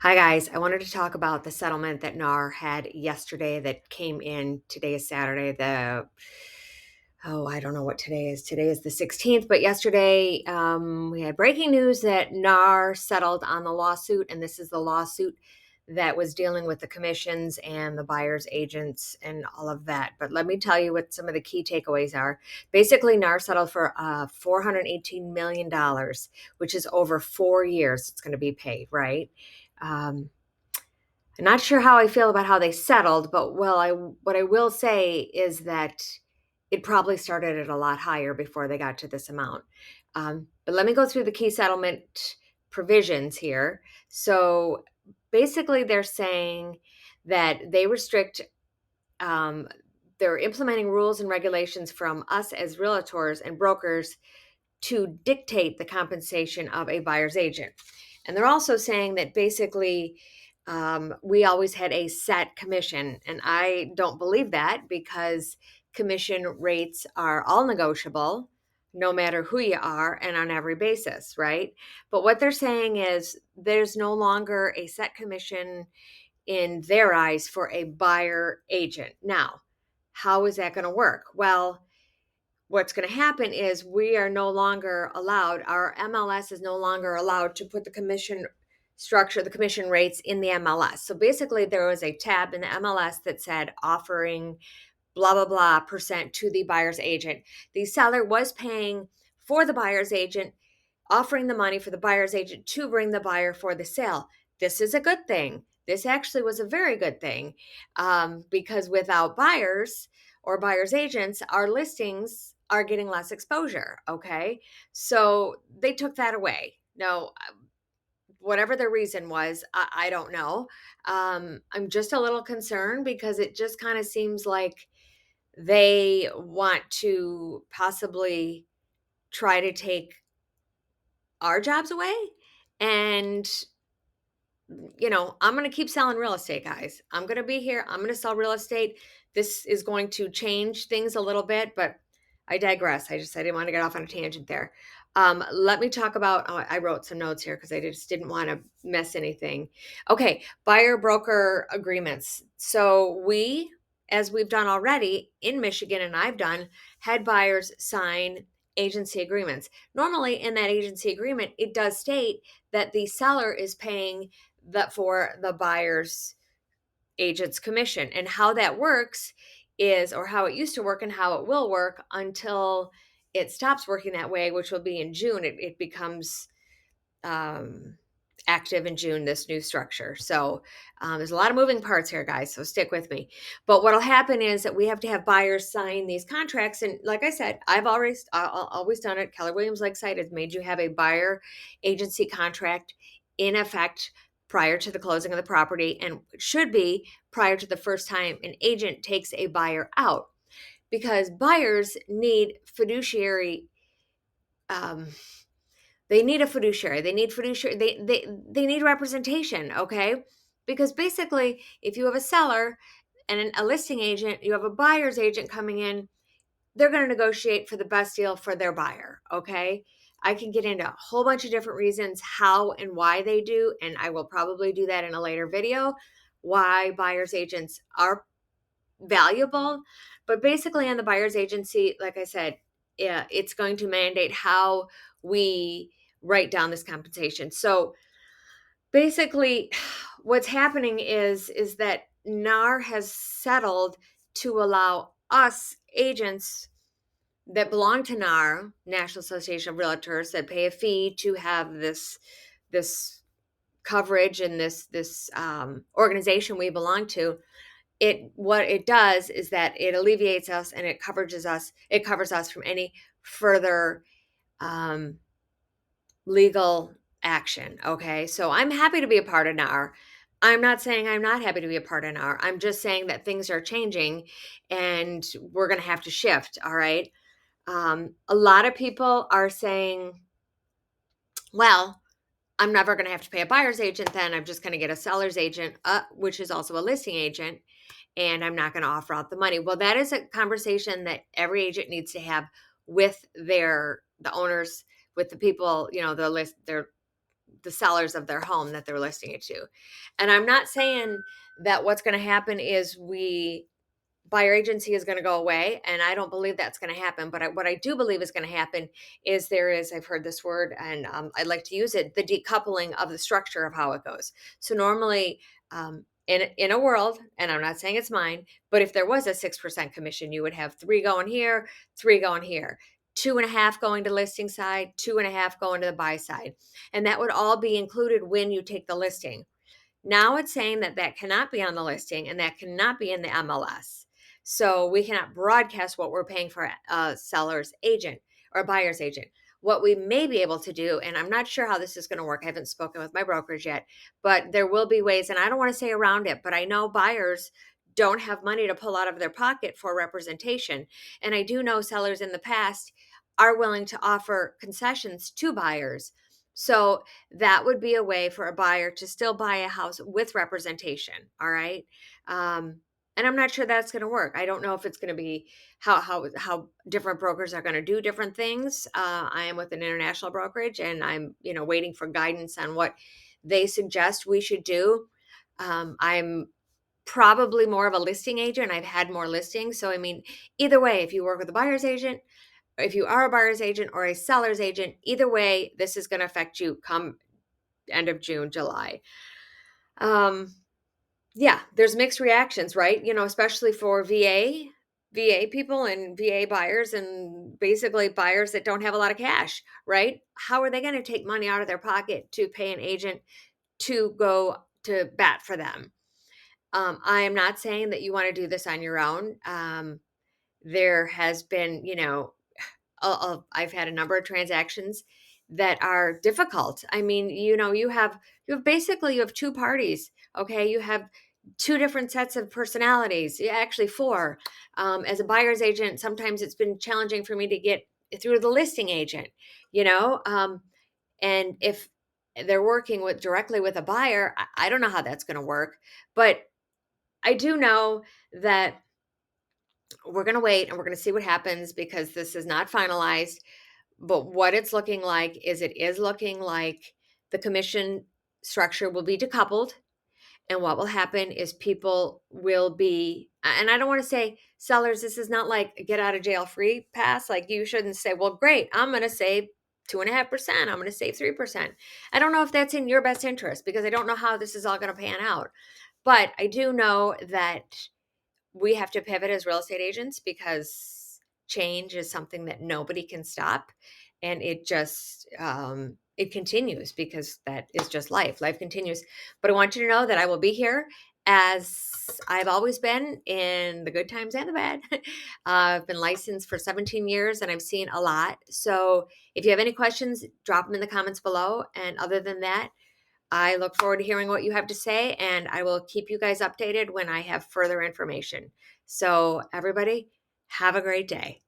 Hi, guys. I wanted to talk about the settlement that NAR had yesterday that came in. Today is Saturday. I don't know what today is. Today is the 16th, but yesterday we had breaking news that NAR settled on the lawsuit, and this is the lawsuit that was dealing with the commissions and the buyer's agents and all of that. But let me tell you what some of the key takeaways are. Basically, NAR settled for $418 million, which is over 4 years it's going to be paid, right? Um, I'm not sure how I feel about how they settled, but what I will say is that it probably started at a lot higher before they got to this amount. But let me go through the key settlement provisions here. So basically, they're saying that they restrict, um, they're implementing rules and regulations from us as realtors and brokers to dictate the compensation of a buyer's agent. And they're also saying that basically we always had a set commission. And I don't believe that because commission rates are all negotiable no matter who you are and on every basis, right? But what they're saying is there's no longer a set commission in their eyes for a buyer agent. Now, how is that going to work? Well, what's going to happen is we are no longer allowed, our MLS is no longer allowed to put the commission structure, the commission rates in the MLS. So basically, there was a tab in the MLS that said offering blah, blah, blah percent to the buyer's agent. The seller was paying for the buyer's agent, offering the money for the buyer's agent to bring the buyer for the sale. This is a good thing. This actually was a very good thing because without buyers or buyer's agents, our listings are getting less exposure. Okay. So they took that away. Now, whatever the reason was, I don't know. I'm just a little concerned because it just kind of seems like they want to possibly try to take our jobs away. And, I'm going to keep selling real estate, guys. I'm going to be here. I'm going to sell real estate. This is going to change things a little bit, but I digress. I didn't want to get off on a tangent there. Let me talk about, I wrote some notes here because I just didn't want to miss anything. Okay. Buyer broker agreements. So as we've done already in Michigan, and I've done, had buyers sign agency agreements. Normally in that agency agreement, it does state that the seller is paying for the buyer's agent's commission. And how that works is, or how it used to work and how it will work until it stops working that way, which will be in June. It becomes um, active in June, this new structure. So there's a lot of moving parts here, guys. So stick with me. But what'll happen is that we have to have buyers sign these contracts. And like I said, I've always done it. Keller Williams Lakeside has made you have a buyer agency contract in effect prior to the closing of the property, and it should be prior to the first time an agent takes a buyer out, because buyers need fiduciary um, they need a fiduciary. They need fiduciary. They need representation. Okay, because basically, if you have a seller and a listing agent, you have a buyer's agent coming in. They're going to negotiate for the best deal for their buyer. Okay, I can get into a whole bunch of different reasons how and why they do, and I will probably do that in a later video. Why buyer's agents are valuable, but basically, on the buyer's agency, like I said, yeah, it's going to mandate how we write down this compensation. So basically, what's happening is that NAR has settled to allow us agents that belong to NAR, National Association of Realtors, that pay a fee to have this coverage and this organization we belong to. What it does is that it alleviates us and it covers us from any further um, legal action. Okay, so I'm happy to be a part of NAR. I'm not saying I'm not happy to be a part of NAR. I'm just saying that things are changing and we're going to have to shift. All right. A lot of people are saying, well, I'm never going to have to pay a buyer's agent, then I'm just going to get a seller's agent, which is also a listing agent, and I'm not going to offer out the money. Well, that is a conversation that every agent needs to have with the owners, with the people, the sellers of their home that they're listing it to. And I'm not saying that what's going to happen is buyer agency is going to go away, and I don't believe that's going to happen. But what I do believe is going to happen is I've heard this word, and I'd like to use it, the decoupling of the structure of how it goes. So normally, in a world, and I'm not saying it's mine, but if there was a 6% commission, you would have 3 going here, 3 going here, 2.5 going to listing side, 2.5 going to the buy side, and that would all be included when you take the listing. Now it's saying that that cannot be on the listing and that cannot be in the MLS. So we cannot broadcast what we're paying for a seller's agent or a buyer's agent. What we may be able to do, and I'm not sure how this is going to work, I haven't spoken with my brokerage yet, but there will be ways, and I don't want to say around it, but I know buyers don't have money to pull out of their pocket for representation. And I do know sellers in the past are willing to offer concessions to buyers. So that would be a way for a buyer to still buy a house with representation. All right. And I'm not sure that's going to work. I don't know if it's going to be how different brokers are going to do different things. I am with an international brokerage, and I'm waiting for guidance on what they suggest we should do. I'm probably more of a listing agent. I've had more listings, so I mean, either way, if you work with a buyer's agent, if you are a buyer's agent or a seller's agent, either way, this is going to affect you come end of June, July. Yeah, there's mixed reactions, right? Especially for VA people and VA buyers, and basically buyers that don't have a lot of cash, right? How are they going to take money out of their pocket to pay an agent to go to bat for them? I am not saying that you want to do this on your own. There has been, I've had a number of transactions that are difficult. I mean, you have 2 parties. Okay, you have 2 different sets of personalities. Yeah, actually 4. As a buyer's agent, sometimes it's been challenging for me to get through the listing agent. You know, and if they're working directly with a buyer, I don't know how that's going to work, but I do know that we're going to wait and we're going to see what happens because this is not finalized. But what it's looking like is it is looking like the commission structure will be decoupled. And what will happen is people will be, and I don't want to say sellers, this is not like get out of jail free pass. Like you shouldn't say, well, great, I'm going to save 2.5%. I'm going to save 3%. I don't know if that's in your best interest because I don't know how this is all going to pan out. But I do know that we have to pivot as real estate agents because change is something that nobody can stop, and it just it continues because that is just life continues. But I want you to know that I will be here as I've always been in the good times and the bad. I've been licensed for 17 years and I've seen a lot. So if you have any questions, drop them in the comments below. And other than that, I look forward to hearing what you have to say, and I will keep you guys updated when I have further information. So, everybody, have a great day.